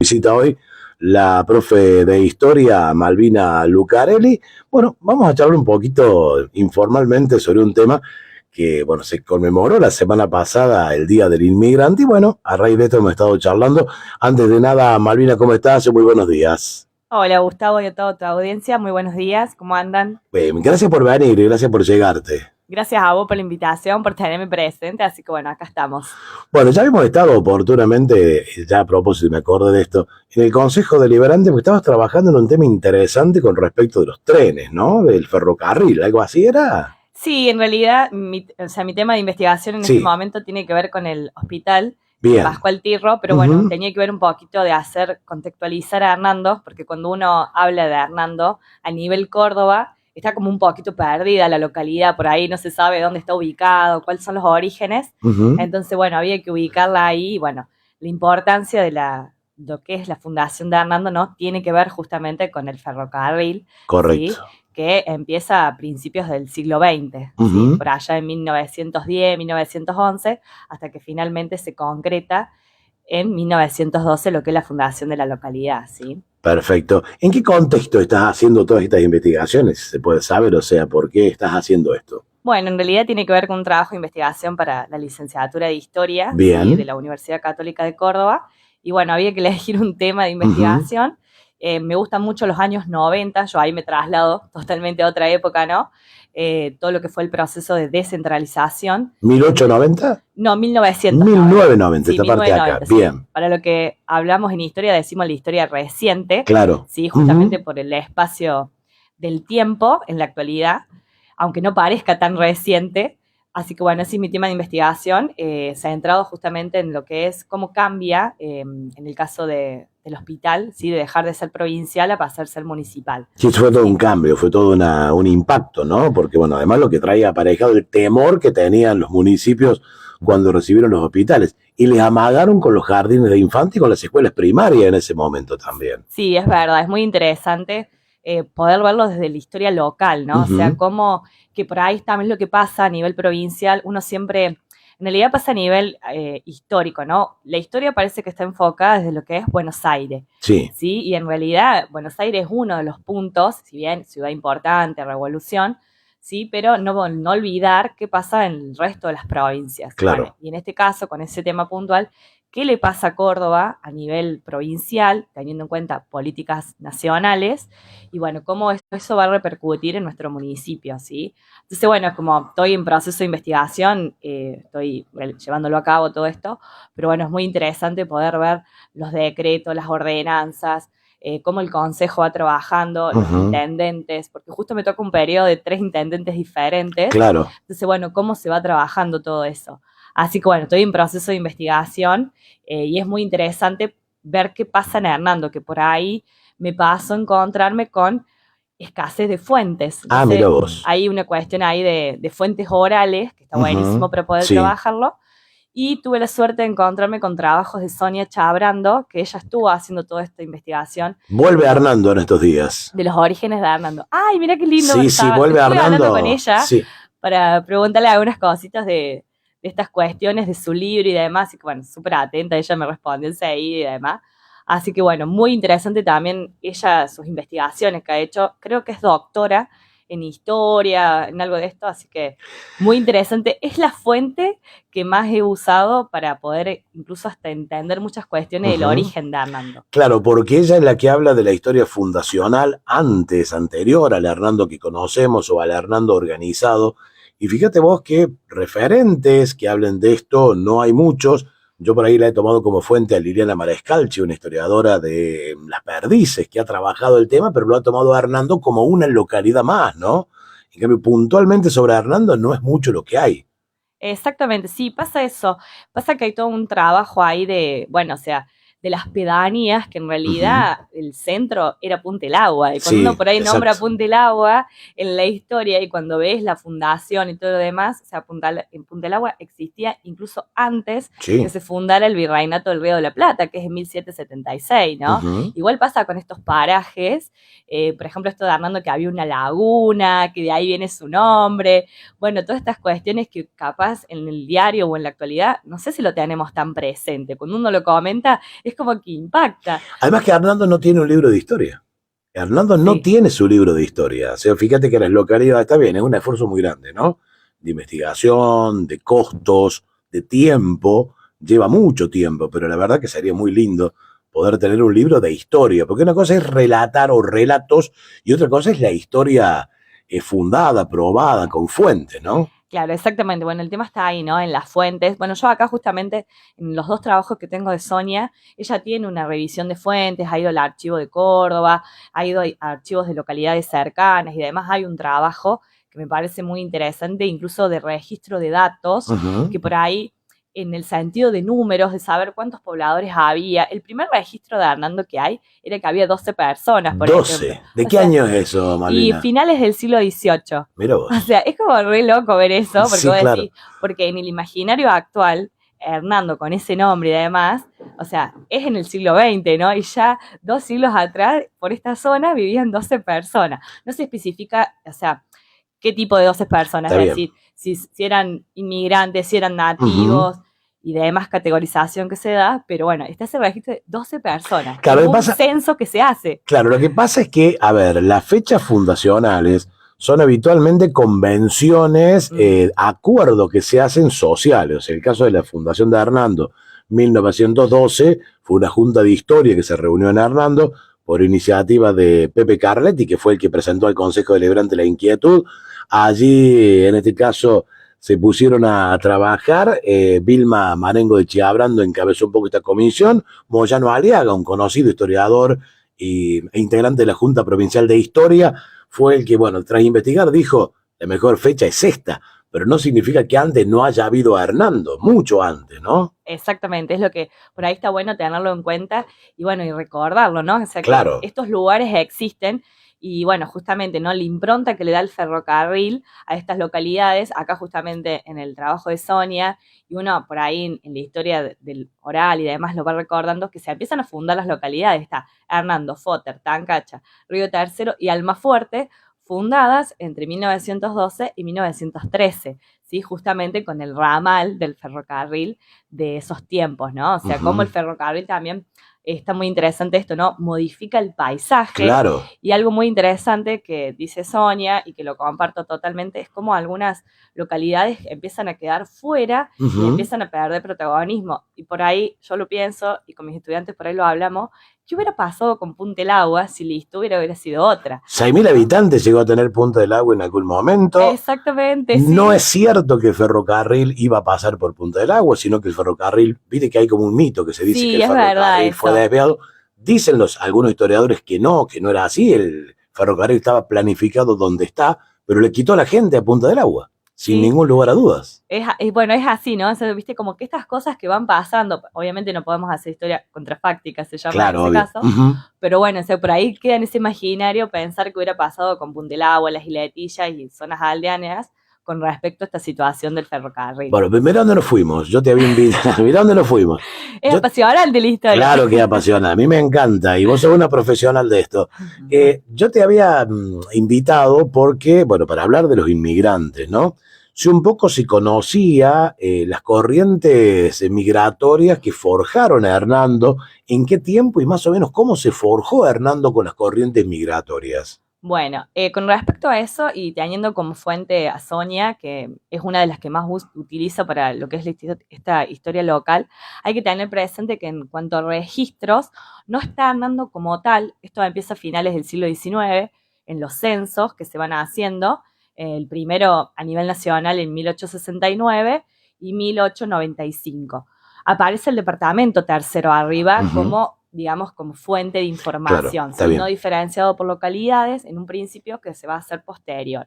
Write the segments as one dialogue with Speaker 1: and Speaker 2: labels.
Speaker 1: Visita hoy la profe de historia Malvina Lucarelli. Bueno, vamos a charlar un poquito informalmente sobre un tema que, bueno, se conmemoró la semana pasada, el Día del Inmigrante, y bueno, a raíz de esto hemos estado charlando. Antes de nada, Malvina, ¿cómo estás? Muy buenos días.
Speaker 2: Hola Gustavo y a toda tu audiencia, muy buenos días, ¿cómo andan?
Speaker 1: Gracias por venir y gracias por llegarte.
Speaker 2: Gracias a vos por la invitación, por tenerme presente, así que bueno, acá estamos.
Speaker 1: Bueno, ya habíamos estado oportunamente, ya a propósito, me acordé de esto, en el Consejo Deliberante, porque estabas trabajando en un tema interesante con respecto de los trenes, ¿no? Del ferrocarril, algo así era.
Speaker 2: Sí, en realidad, mi tema de investigación en este
Speaker 1: Sí,
Speaker 2: momento tiene que ver con el hospital
Speaker 1: bien.
Speaker 2: Pascual Tirro, pero bueno,
Speaker 1: Ujú.
Speaker 2: tenía que ver un poquito de contextualizar a Hernando, porque cuando uno habla de Hernando a nivel Córdoba, está como un poquito perdida la localidad, por ahí no se sabe dónde está ubicado, cuáles son los orígenes,
Speaker 1: Ujú.
Speaker 2: entonces bueno, había que ubicarla ahí, y bueno, la importancia de lo que es la fundación de Hernando, ¿no? Tiene que ver justamente con el ferrocarril, ¿sí?
Speaker 1: Correcto.
Speaker 2: Que empieza a principios del siglo XX, ¿sí?
Speaker 1: Ujú.
Speaker 2: Por allá en 1910, 1911, hasta que finalmente se concreta en 1912 lo que es la fundación de la localidad, ¿sí?
Speaker 1: Perfecto. ¿En qué contexto estás haciendo todas estas investigaciones? ¿Se puede saber? O sea, ¿por qué estás haciendo esto?
Speaker 2: Bueno, en realidad tiene que ver con un trabajo de investigación para la licenciatura de Historia, ¿sí? De
Speaker 1: Bien.
Speaker 2: la Universidad Católica de Córdoba. Y bueno, había que elegir un tema de
Speaker 1: Ujú.
Speaker 2: investigación. Me gustan mucho los años 90, yo ahí me traslado totalmente a otra época, ¿no? Todo lo que fue el proceso de descentralización. En,
Speaker 1: ¿1890?
Speaker 2: no, 1990.
Speaker 1: 1990,
Speaker 2: Sí,
Speaker 1: esta parte de acá.
Speaker 2: 1990, sí.
Speaker 1: Bien.
Speaker 2: Para lo que hablamos en historia, decimos la historia reciente,
Speaker 1: Claro.
Speaker 2: ¿sí? Justamente
Speaker 1: Ujú.
Speaker 2: por el espacio del tiempo en la actualidad, aunque no parezca tan reciente. Así que bueno, ese es mi tema de investigación. Se ha entrado justamente en lo que es cómo cambia, en el caso del hospital, ¿sí? De dejar de ser provincial a pasar a ser municipal.
Speaker 1: Sí, fue todo un
Speaker 2: ¿Sí?
Speaker 1: cambio, fue todo un impacto, ¿no? Porque, bueno, además lo que traía aparejado el temor que tenían los municipios cuando recibieron los hospitales. Y les amagaron con los jardines de infantes y con las escuelas primarias en ese momento también.
Speaker 2: Sí, es verdad, es muy interesante poder verlo desde la historia local, ¿no? O sea,
Speaker 1: Ujú.
Speaker 2: cómo que por ahí también lo que pasa a nivel provincial, uno siempre, en realidad pasa a nivel histórico, ¿no? La historia parece que está enfocada desde lo que es Buenos Aires,
Speaker 1: Sí,
Speaker 2: ¿sí? Y en realidad Buenos Aires es uno de los puntos, si bien ciudad importante, revolución, ¿sí? Pero no olvidar qué pasa en el resto de las provincias. Bueno,
Speaker 1: claro.
Speaker 2: y en este caso, con ese tema puntual, qué le pasa a Córdoba a nivel provincial, teniendo en cuenta políticas nacionales, y bueno, cómo eso va a repercutir en nuestro municipio, ¿sí? Entonces, bueno, como estoy en proceso de investigación, estoy llevándolo a cabo todo esto, pero bueno, es muy interesante poder ver los decretos, las ordenanzas, cómo el consejo va trabajando, los
Speaker 1: Ujú.
Speaker 2: intendentes, porque justo me toca un periodo de 3 intendentes diferentes,
Speaker 1: Claro.
Speaker 2: entonces, bueno, cómo se va trabajando todo eso. Así que bueno, estoy en proceso de investigación, y es muy interesante ver qué pasa en Hernando, que por ahí me pasó a encontrarme con escasez de fuentes.
Speaker 1: Ah, mira
Speaker 2: Entonces
Speaker 1: vos.
Speaker 2: hay una cuestión ahí de fuentes orales, que está
Speaker 1: Ujú.
Speaker 2: buenísimo para poder
Speaker 1: Sí.
Speaker 2: trabajarlo. Y tuve la suerte de encontrarme con trabajos de Sonia Chabrando, que ella estuvo haciendo toda esta investigación
Speaker 1: Vuelve Hernando en estos días.
Speaker 2: de los orígenes de Hernando. Ay, mira qué lindo,
Speaker 1: Sí, sí, vuelve
Speaker 2: estuve hablando con
Speaker 1: Hernando.
Speaker 2: ella
Speaker 1: Sí.
Speaker 2: para preguntarle algunas cositas de estas cuestiones de su libro y demás, y que bueno, súper atenta, ella me respondió enseguida y demás. Así que bueno, muy interesante también ella, sus investigaciones que ha hecho, creo que es doctora en historia, en algo de esto, así que muy interesante. Es la fuente que más he usado para poder incluso hasta entender muchas cuestiones del
Speaker 1: Ujú.
Speaker 2: origen de Hernando.
Speaker 1: Claro, porque ella es la que habla de la historia fundacional antes, anterior al Hernando que conocemos o al Hernando organizado. Y fíjate vos que referentes que hablen de esto no hay muchos. Yo por ahí la he tomado como fuente a Liliana Marescalchi, una historiadora de Las Perdices, que ha trabajado el tema, pero lo ha tomado a Hernando como una localidad más, ¿no? En cambio, puntualmente sobre Hernando no es mucho lo que hay.
Speaker 2: Exactamente, sí, pasa eso. Pasa que hay todo un trabajo ahí de, bueno, o sea, de las pedanías, que en
Speaker 1: Ujú.
Speaker 2: realidad el centro era Punta del Agua. Y cuando uno
Speaker 1: Sí,
Speaker 2: por ahí nombra
Speaker 1: exacto.
Speaker 2: Punta del Agua en la historia y cuando ves la fundación y todo lo demás, o sea, en Punta del Agua existía incluso antes que
Speaker 1: Sí.
Speaker 2: se fundara el Virreinato del Río de la Plata, que es en 1776, ¿no?
Speaker 1: Ujú.
Speaker 2: Igual pasa con estos parajes, por ejemplo, esto de Hernando, que había una laguna, que de ahí viene su nombre. Bueno, todas estas cuestiones que capaz en el diario o en la actualidad, no sé si lo tenemos tan presente. Cuando uno lo comenta, es como que impacta.
Speaker 1: Además que Hernando no tiene un libro de historia. Hernando no tiene su libro de historia. O sea, fíjate que las localidades, está bien, es un esfuerzo muy grande, ¿no? De investigación, de costos, de tiempo. Lleva mucho tiempo, pero la verdad que sería muy lindo poder tener un libro de historia, porque una cosa es relatar o relatos y otra cosa es la historia fundada, probada, con fuentes, ¿no?
Speaker 2: Claro, exactamente. Bueno, el tema está ahí, ¿no? En las fuentes. Bueno, yo acá justamente en los 2 trabajos que tengo de Sonia, ella tiene una revisión de fuentes, ha ido al archivo de Córdoba, ha ido a archivos de localidades cercanas y además hay un trabajo que me parece muy interesante, incluso de registro de datos, que por ahí en el sentido de números, de saber cuántos pobladores había. El primer registro de Hernando que hay era que había 12 personas, por
Speaker 1: 12.
Speaker 2: ejemplo.
Speaker 1: ¿De qué año es eso,
Speaker 2: Y
Speaker 1: Malvina?
Speaker 2: finales del siglo XVIII.
Speaker 1: Mirá vos.
Speaker 2: O sea, es como re loco ver eso, porque
Speaker 1: Sí,
Speaker 2: vos
Speaker 1: claro.
Speaker 2: decís, porque en el imaginario actual, Hernando con ese nombre y además, o sea, es en el siglo XX, ¿no? Y ya 2 siglos atrás, por esta zona vivían 12 personas. No se especifica, o sea, qué tipo de 12 personas,
Speaker 1: Está
Speaker 2: es decir, si eran inmigrantes, si eran nativos y de demás categorización que se da, pero bueno, está ese registro de 12 personas,
Speaker 1: Claro,
Speaker 2: es un censo que se hace.
Speaker 1: Claro, lo que pasa es que, a ver, las fechas fundacionales son habitualmente convenciones, acuerdos que se hacen sociales. O sea, el caso de la fundación de Hernando, 1912, fue una junta de historia que se reunió en Hernando por iniciativa de Pepe Carletti, que fue el que presentó al Consejo Deliberante la inquietud. Allí, en este caso, se pusieron a trabajar. Vilma Marengo de Chiabrando encabezó un poco esta comisión. Moyano Aliaga, un conocido historiador e integrante de la Junta Provincial de Historia, fue el que, bueno, tras investigar dijo, la mejor fecha es esta, pero no significa que antes no haya habido a Hernando, mucho antes, ¿no?
Speaker 2: Exactamente, es lo que por ahí está bueno tenerlo en cuenta y bueno, y recordarlo, ¿no? O sea,
Speaker 1: claro.
Speaker 2: Que estos lugares existen y bueno, justamente, ¿no? La impronta que le da el ferrocarril a estas localidades, acá justamente en el trabajo de Sonia, y uno por ahí en la historia del oral y demás lo va recordando, que se empiezan a fundar las localidades, está Hernando, Foter, Tancacha, Río Tercero y Almafuerte, fundadas entre 1912 y 1913, ¿sí? Justamente con el ramal del ferrocarril de esos tiempos, ¿no? O sea, como el ferrocarril también, está muy interesante esto, ¿no? Modifica el paisaje.
Speaker 1: Claro.
Speaker 2: Y algo muy interesante que dice Sonia y que lo comparto totalmente es cómo algunas localidades empiezan a quedar fuera y empiezan a perder protagonismo. Y por ahí yo lo pienso y con mis estudiantes por ahí lo hablamos. ¿Qué hubiera pasado con Punta del Agua si la historia hubiera sido otra?
Speaker 1: 6.000 habitantes llegó a tener Punta del Agua en algún momento.
Speaker 2: Exactamente, sí.
Speaker 1: No es cierto que el ferrocarril iba a pasar por Punta del Agua, sino que el ferrocarril, viste que hay como un mito que se dice que el ferrocarril fue desviado. Dicen algunos historiadores que no era así, el ferrocarril estaba planificado donde está, pero le quitó a la gente a Punta del Agua. Sin ningún lugar a dudas.
Speaker 2: Bueno, es así, ¿no? O sea, viste, como que estas cosas que van pasando, obviamente no podemos hacer historia contrafáctica, se llama en ese caso, pero bueno, o sea, por ahí queda en ese imaginario pensar que hubiera pasado con Punta del Agua, las Giletillas y zonas aldeanas con respecto a esta situación del ferrocarril.
Speaker 1: Bueno, mirá dónde nos fuimos, yo te había invitado, mirá dónde nos fuimos.
Speaker 2: Es apasionante la historia.
Speaker 1: Claro que es apasionante, a mí me encanta, y vos sos una profesional de esto. Yo te había invitado porque, bueno, para hablar de los inmigrantes, ¿no? Si un poco se conocía las corrientes migratorias que forjaron a Hernando, en qué tiempo y más o menos cómo se forjó Hernando con las corrientes migratorias.
Speaker 2: Bueno, con respecto a eso y teniendo como fuente a Sonia, que es una de las que más utilizo para lo que es esta historia local, hay que tener presente que en cuanto a registros, no está Hernando como tal, esto empieza a finales del siglo XIX, en los censos que se van haciendo, el primero a nivel nacional en 1869 y 1895. Aparece el departamento tercero arriba como, digamos, como fuente de información,
Speaker 1: claro,
Speaker 2: no diferenciado por localidades en un principio que se va a hacer posterior.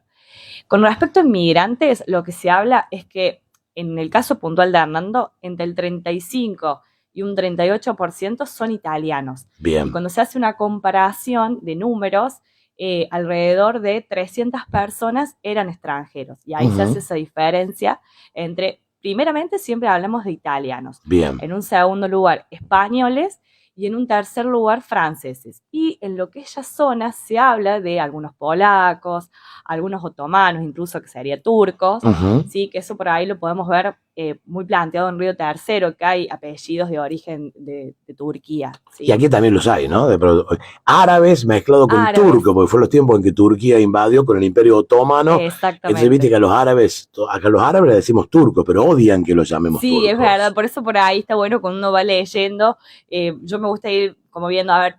Speaker 2: Con respecto a inmigrantes, lo que se habla es que en el caso puntual de Hernando, entre el 35 y un 38% son italianos.
Speaker 1: Bien.
Speaker 2: Y cuando se hace una comparación de números, alrededor de 300 personas eran extranjeros. Y ahí se hace esa diferencia entre, primeramente, siempre hablamos de italianos.
Speaker 1: Bien.
Speaker 2: En un segundo lugar, españoles. Y en un tercer lugar, franceses. Y en lo que es ya zona se habla de algunos polacos, algunos otomanos, incluso que serían turcos, ¿sí? Que eso por ahí lo podemos ver muy planteado en Río Tercero, que hay apellidos de origen de Turquía. ¿Sí?
Speaker 1: Y aquí también los hay, ¿no? Árabes mezclado con turco, porque fue los tiempos en que Turquía invadió con el Imperio Otomano. Entonces viste que a los árabes, acá a los árabes le decimos turcos, pero odian que los llamemos turcos.
Speaker 2: Sí, es verdad, por eso por ahí está bueno cuando uno va leyendo. Yo me gusta ir como viendo, a ver,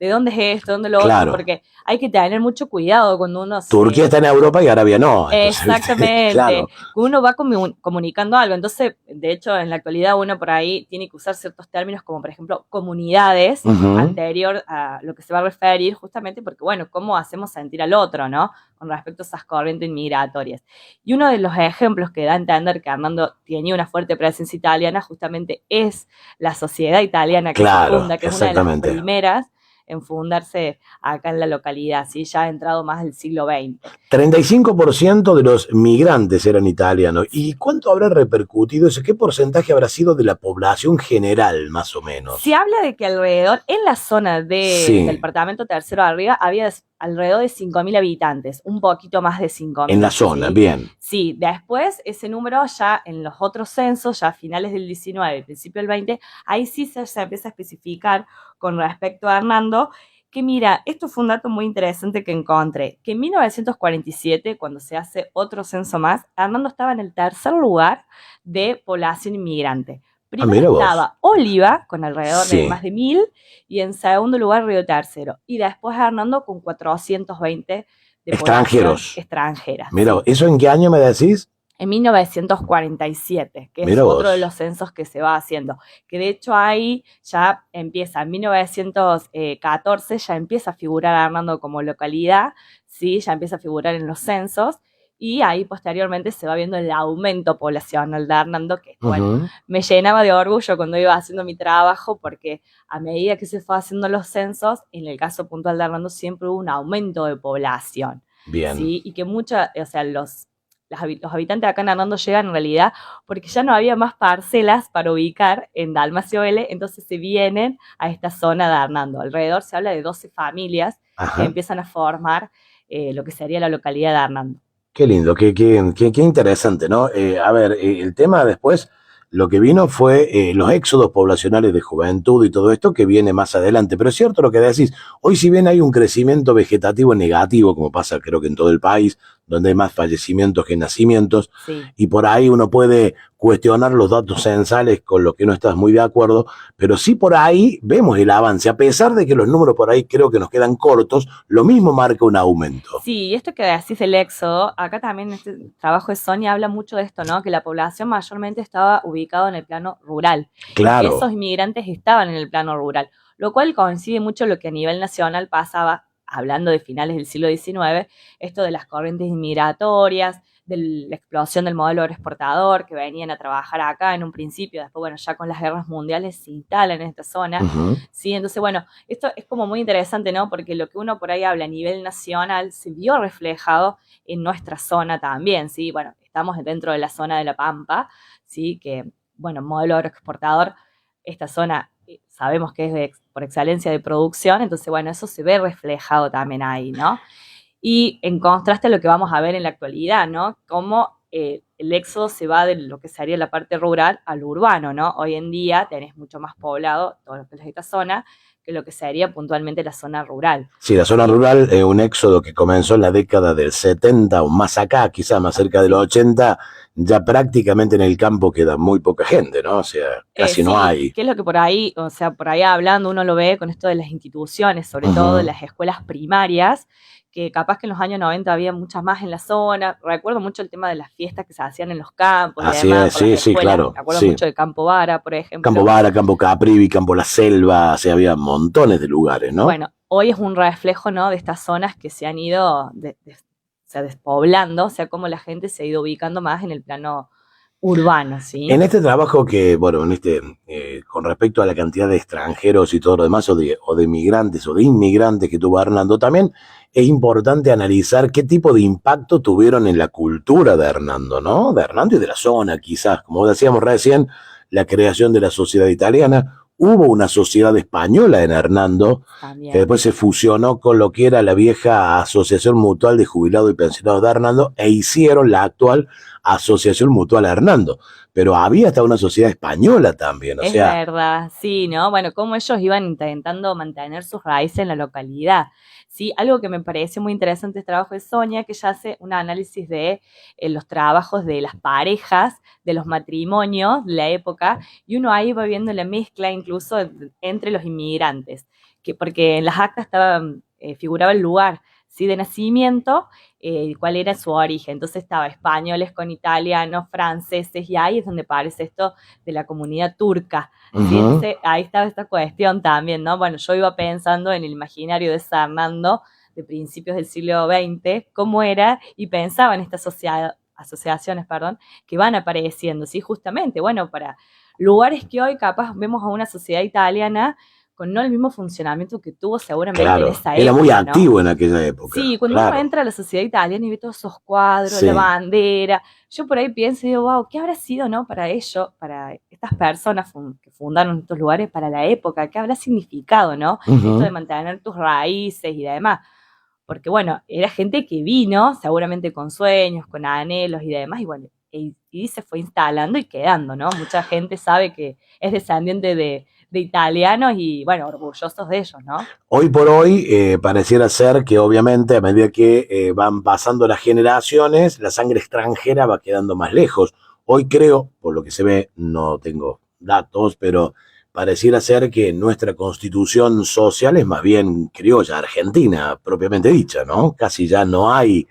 Speaker 2: ¿de dónde es esto? ¿Dónde lo otro? Porque hay que tener mucho cuidado cuando uno...
Speaker 1: Turquía está en Europa y Arabia no.
Speaker 2: Entonces, exactamente. Claro. Uno va comunicando algo. Entonces, de hecho, en la actualidad uno por ahí tiene que usar ciertos términos como, por ejemplo, comunidades, anterior a lo que se va a referir, justamente porque, bueno, cómo hacemos sentir al otro, ¿no? Con respecto a esas corrientes migratorias. Y uno de los ejemplos que da a entender que Hernando tenía una fuerte presencia italiana justamente es la Sociedad Italiana que se funda, que es una de las primeras en fundarse acá en la localidad, ¿sí? Ya ha entrado más del siglo XX.
Speaker 1: 35% de los migrantes eran italianos. ¿Y cuánto habrá repercutido eso? ¿Qué porcentaje habrá sido de la población general, más o menos?
Speaker 2: Se habla de que alrededor, en la zona del departamento tercero arriba, había alrededor de 5.000 habitantes, un poquito más de 5.000.
Speaker 1: En la zona, ¿sí? Bien.
Speaker 2: Sí, después ese número ya en los otros censos, ya a finales del 19, principio del 20, ahí sí se empieza a especificar con respecto a Hernando, que mira, esto fue un dato muy interesante que encontré, que en 1947, cuando se hace otro censo más, Hernando estaba en el tercer lugar de población inmigrante. Primero estaba Oliva, con alrededor de más de 1.000, y en segundo lugar Río Tercero. Y después Hernando con 420 de
Speaker 1: extranjeros.
Speaker 2: Extranjeras.
Speaker 1: Mira, ¿eso en qué año me decís?
Speaker 2: En 1947, que es otro de los censos que se va haciendo. Que de hecho ahí ya empieza, en 1914 ya empieza a figurar Hernando como localidad, ¿sí? Ya empieza a figurar en los censos. Y ahí posteriormente se va viendo el aumento poblacional de Hernando, que bueno, me llenaba de orgullo cuando iba haciendo mi trabajo, porque a medida que se fue haciendo los censos, en el caso puntual de Hernando siempre hubo un aumento de población.
Speaker 1: Bien.
Speaker 2: ¿Sí? Y que los habitantes de acá en Hernando llegan en realidad porque ya no había más parcelas para ubicar en Dalmacio L, entonces se vienen a esta zona de Hernando. Alrededor se habla de 12 familias que empiezan a formar lo que sería la localidad de Hernando.
Speaker 1: Qué lindo, qué interesante, ¿no? A ver, el tema después, lo que vino fue los éxodos poblacionales de juventud y todo esto que viene más adelante. Pero es cierto lo que decís, hoy si bien hay un crecimiento vegetativo negativo, como pasa creo que en todo el país, donde hay más fallecimientos que nacimientos, y por ahí uno puede cuestionar los datos censales con los que no estás muy de acuerdo, pero sí por ahí vemos el avance, a pesar de que los números por ahí creo que nos quedan cortos, lo mismo marca un aumento.
Speaker 2: Sí, y esto que decís del éxodo, acá también en este trabajo de Sonia habla mucho de esto, ¿no? Que la población mayormente estaba ubicada en el plano rural.
Speaker 1: Claro.
Speaker 2: Y esos inmigrantes estaban en el plano rural, lo cual coincide mucho lo que a nivel nacional pasaba, hablando de finales del siglo XIX, esto de las corrientes inmigratorias, de la explosión del modelo agroexportador, que venían a trabajar acá en un principio, después, bueno, ya con las guerras mundiales se instalan en esta zona, ¿sí? Entonces, bueno, esto es como muy interesante, ¿no? Porque lo que uno por ahí habla a nivel nacional se vio reflejado en nuestra zona también, ¿sí? Bueno, estamos dentro de la zona de La Pampa, ¿sí? Que, bueno, modelo agroexportador, esta zona sabemos que es por excelencia de producción, entonces, bueno, eso se ve reflejado también ahí, ¿no? Y en contraste a lo que vamos a ver en la actualidad, ¿no? Cómo el éxodo se va de lo que sería la parte rural al urbano, ¿no? Hoy en día tenés mucho más poblado todo lo que es esta zona que lo que sería puntualmente la zona rural.
Speaker 1: Sí, la zona rural es un éxodo que comenzó en la década del 70 o más acá, quizás más cerca de los 80, ya prácticamente en el campo queda muy poca gente, ¿no? O sea, casi no hay.
Speaker 2: ¿Qué es lo que por ahí, o sea, por ahí hablando uno lo ve con esto de las instituciones, sobre todo de las escuelas primarias, que capaz que en los años 90 había muchas más en la zona. Recuerdo mucho el tema de las fiestas que se hacían en los campos.
Speaker 1: Así es, sí, claro.
Speaker 2: Me acuerdo mucho de Campo Vara, por ejemplo.
Speaker 1: Campo Vara, Campo Caprivi, Campo La Selva, o sea, había montones de lugares, ¿no?
Speaker 2: Bueno, hoy es un reflejo, ¿no? De estas zonas que se han ido despoblando, o sea, cómo la gente se ha ido ubicando más en el plano urbano, ¿sí?
Speaker 1: En este trabajo que, bueno, con respecto a la cantidad de extranjeros y todo lo demás, o de migrantes o de inmigrantes que tuvo Hernando, también es importante analizar qué tipo de impacto tuvieron en la cultura de Hernando, ¿no? De Hernando y de la zona, quizás. Como decíamos recién, la creación de la sociedad italiana. Hubo una sociedad española en Hernando, que después se fusionó con lo que era la vieja Asociación Mutual de Jubilados y Pensionados de Hernando, e hicieron la actual Asociación Mutual Hernando, pero había hasta una sociedad española también, o
Speaker 2: Es
Speaker 1: sea,
Speaker 2: verdad, sí, ¿no? Bueno, cómo ellos iban intentando mantener sus raíces en la localidad. Sí, algo que me parece muy interesante es el trabajo de Sonia, que ella hace un análisis de los trabajos de las parejas, de los matrimonios de la época, y uno ahí va viendo la mezcla incluso entre los inmigrantes, que porque en las actas figuraba el lugar, ¿sí? De nacimiento, cuál era su origen. Entonces estaba españoles con italianos, franceses, y ahí es donde aparece esto de la comunidad turca. ¿Sí? Entonces ahí estaba esta cuestión también, ¿no? Bueno, yo iba pensando en el imaginario de Fernando de principios del siglo XX, cómo era, y pensaba en estas asociaciones, perdón, que van apareciendo, ¿sí? Justamente, bueno, para lugares que hoy capaz vemos a una sociedad italiana con no el mismo funcionamiento que tuvo seguramente en esa época.
Speaker 1: Era muy activo, ¿no? En aquella época.
Speaker 2: Sí, cuando uno entra a la sociedad italiana y ve todos esos cuadros,
Speaker 1: sí,
Speaker 2: la bandera, yo por ahí pienso y digo, wow, ¿qué habrá sido, no? Para ellos, para estas personas que fundaron estos lugares para la época, ¿qué habrá significado, no? Esto de mantener tus raíces y demás. Porque bueno, era gente que vino seguramente con sueños, con anhelos y demás, y bueno, y se fue instalando y quedando, ¿no? Mucha gente sabe que es descendiente de italianos y, bueno, orgullosos de ellos, ¿no?
Speaker 1: Hoy por hoy pareciera ser que obviamente a medida que van pasando las generaciones, la sangre extranjera va quedando más lejos. Hoy creo, por lo que se ve, no tengo datos, pero pareciera ser que nuestra constitución social es más bien criolla, argentina, propiamente dicha, ¿no? Casi ya no hay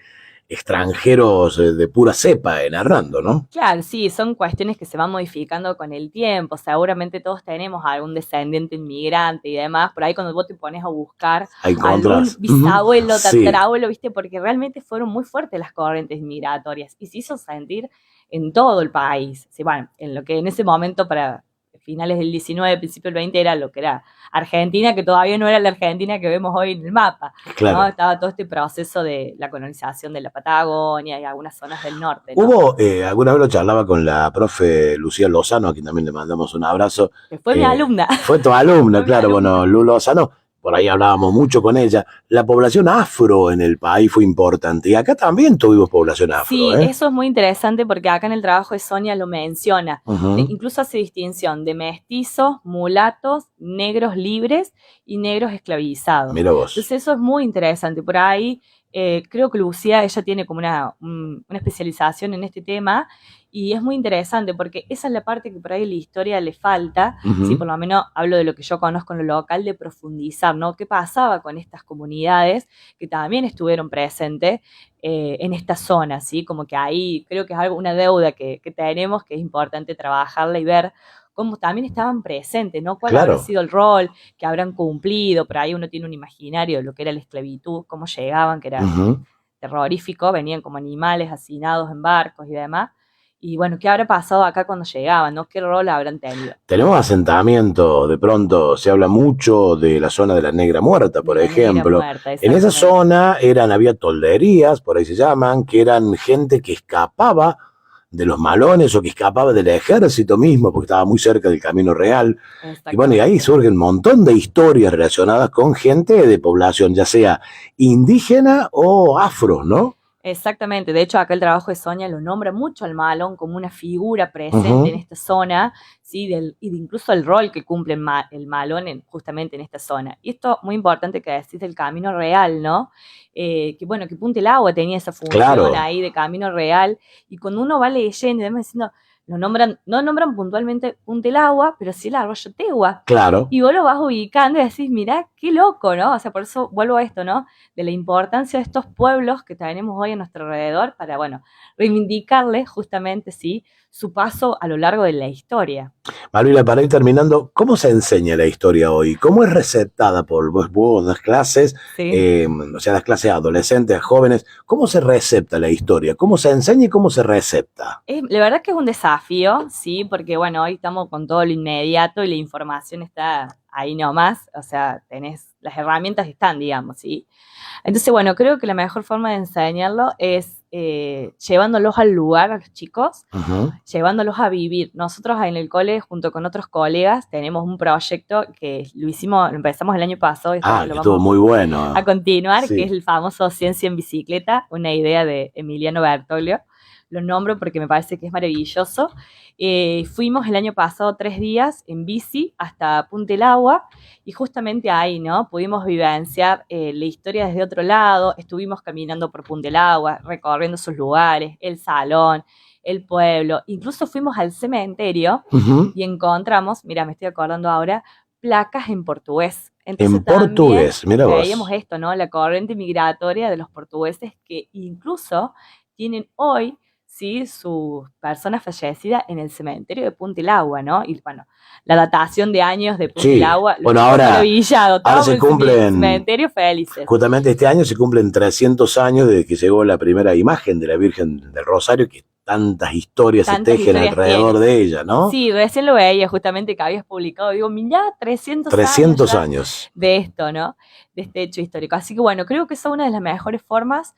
Speaker 1: extranjeros de pura cepa en Hernando, ¿no?
Speaker 2: Claro, sí, son cuestiones que se van modificando con el tiempo. Seguramente todos tenemos algún descendiente inmigrante y demás. Por ahí cuando vos te pones a buscar algún bisabuelo, tatarabuelo, ¿viste? Porque realmente fueron muy fuertes las corrientes migratorias y se hizo sentir en todo el país. Sí, bueno, en lo que en ese momento para finales del 19, principio del 20 era lo que era Argentina, que todavía no era la Argentina que vemos hoy en el mapa.
Speaker 1: Claro.
Speaker 2: ¿No? Estaba todo este proceso de la colonización de la Patagonia y algunas zonas del norte,
Speaker 1: ¿no? Hubo, alguna vez lo charlaba con la profe Lucía Lozano, a quien también le mandamos un abrazo.
Speaker 2: Que fue mi alumna.
Speaker 1: Fue tu alumna, claro, bueno, Lu Lozano. Por ahí hablábamos mucho con ella. La población afro en el país fue importante. Y acá también tuvimos población afro.
Speaker 2: Sí, eso es muy interesante porque acá en el trabajo de Sonia lo menciona. Incluso hace distinción de mestizos, mulatos, negros libres y negros esclavizados.
Speaker 1: Mira vos.
Speaker 2: Entonces eso es muy interesante. Por ahí creo que Lucía, ella tiene como una especialización en este tema y es muy interesante porque esa es la parte que por ahí la historia le falta, sí, por lo menos hablo de lo que yo conozco en lo local, de profundizar, ¿no? ¿Qué pasaba con estas comunidades que también estuvieron presentes en esta zona, ¿sí? Como que ahí creo que es una deuda que tenemos que es importante trabajarla y ver cómo también estaban presentes, ¿no? ¿Cuál habrá sido el rol que habrán cumplido? Por ahí uno tiene un imaginario de lo que era la esclavitud, cómo llegaban, que era terrorífico, venían como animales hacinados en barcos y demás. Y bueno, ¿qué habrá pasado acá cuando llegaban, no? ¿Qué rol habrán tenido?
Speaker 1: Tenemos asentamiento, de pronto se habla mucho de la zona de la Negra Muerta, por ejemplo. En esa zona había tolderías, por ahí se llaman, que eran gente que escapaba de los malones o que escapaba del ejército mismo, porque estaba muy cerca del Camino Real. Y bueno, y ahí surgen un montón de historias relacionadas con gente de población, ya sea indígena o afro, ¿no?
Speaker 2: Exactamente, de hecho acá el trabajo de Sonia lo nombra mucho al malón como una figura presente en esta zona, ¿sí? Y de incluso el rol que cumple el malón justamente en esta zona. Y esto muy importante que decís del Camino Real, ¿no? Que bueno, que Punta el Agua tenía esa función ahí de Camino Real, y cuando uno va leyendo y demás diciendo, no nombran puntualmente Punta el Agua, pero sí el arroyo Tegua.
Speaker 1: Claro.
Speaker 2: Y vos lo vas ubicando y decís, mirá, qué loco, ¿no? O sea, por eso vuelvo a esto, ¿no? De la importancia de estos pueblos que tenemos hoy a nuestro alrededor para, bueno, reivindicarles justamente, sí, su paso a lo largo de la historia.
Speaker 1: Malvila, para ir terminando, ¿cómo se enseña la historia hoy? ¿Cómo es receptada por vos das clases, o sea, das clases a adolescentes, a jóvenes? ¿Cómo se recepta la historia? ¿Cómo se enseña y cómo se recepta?
Speaker 2: La verdad que es un desafío, sí, porque bueno, hoy estamos con todo lo inmediato y la información está ahí nomás, o sea, las herramientas están, digamos, ¿sí? Entonces, bueno, creo que la mejor forma de enseñarlo es llevándolos al lugar a los chicos, llevándolos a vivir. Nosotros en el cole, junto con otros colegas, tenemos un proyecto que lo empezamos el año pasado. Y
Speaker 1: que estuvo muy bueno.
Speaker 2: A continuar, que es el famoso Ciencia en Bicicleta, una idea de Emiliano Bertoglio. lo nombro porque me parece que es maravilloso. Fuimos el año pasado 3 días en bici hasta Punta del Agua y justamente ahí, ¿no? Pudimos vivenciar la historia desde otro lado, estuvimos caminando por Punta del Agua, recorriendo sus lugares, el salón, el pueblo, incluso fuimos al cementerio y encontramos, mira, me estoy acordando ahora, placas en portugués. Entonces,
Speaker 1: en portugués, mira vos.
Speaker 2: Veíamos esto, ¿no? La corriente migratoria de los portugueses que incluso tienen hoy, ¿sí?, su persona fallecida en el cementerio de Punta del Agua, ¿no? Y bueno, la datación de años de Punta del Agua,
Speaker 1: bueno, ahora se cumplen,
Speaker 2: cementerio felices.
Speaker 1: Justamente este año se cumplen 300 años desde que llegó la primera imagen de la Virgen del Rosario, que tantas historias se tejen alrededor de ella, ¿no?
Speaker 2: Sí, recién lo veía justamente que habías publicado, digo, mirá,
Speaker 1: 300 años
Speaker 2: de esto, ¿no? De este hecho histórico. Así que bueno, creo que es una de las mejores formas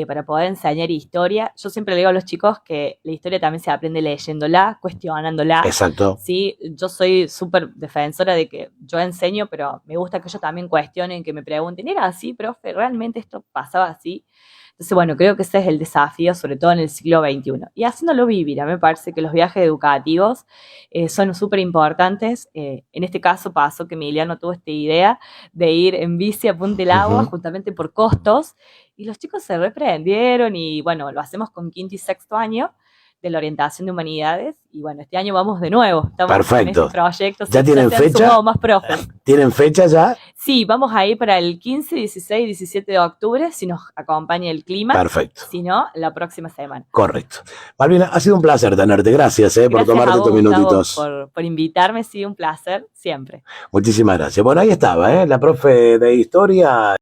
Speaker 2: para poder enseñar historia. Yo siempre le digo a los chicos que la historia también se aprende leyéndola, cuestionándola.
Speaker 1: Exacto.
Speaker 2: Sí, yo soy súper defensora de que yo enseño, pero me gusta que ellos también cuestionen, que me pregunten, ¿era así, profe? ¿Realmente esto pasaba así? Entonces, bueno, creo que ese es el desafío, sobre todo en el siglo XXI. Y haciéndolo vivir, a mí me parece que los viajes educativos son súper importantes. En este caso pasó que Emiliano tuvo esta idea de ir en bici a Punta del Agua, justamente por costos, y los chicos se reprendieron y, bueno, lo hacemos con quinto y sexto año de la orientación de humanidades y bueno, este año vamos de nuevo. Estamos
Speaker 1: perfecto.
Speaker 2: En este proyecto.
Speaker 1: ¿Ya tienen fecha?
Speaker 2: Más profes.
Speaker 1: ¿Tienen fecha ya?
Speaker 2: Sí, vamos a ir para el 15, 16, 17 de octubre, si nos acompaña el clima.
Speaker 1: Perfecto.
Speaker 2: Si no, la próxima semana.
Speaker 1: Correcto. Malvina, ha sido un placer tenerte. Gracias, por tomarte estos minutitos.
Speaker 2: Por invitarme, sí, un placer, siempre.
Speaker 1: Muchísimas gracias. Bueno, ahí estaba, la profe de historia.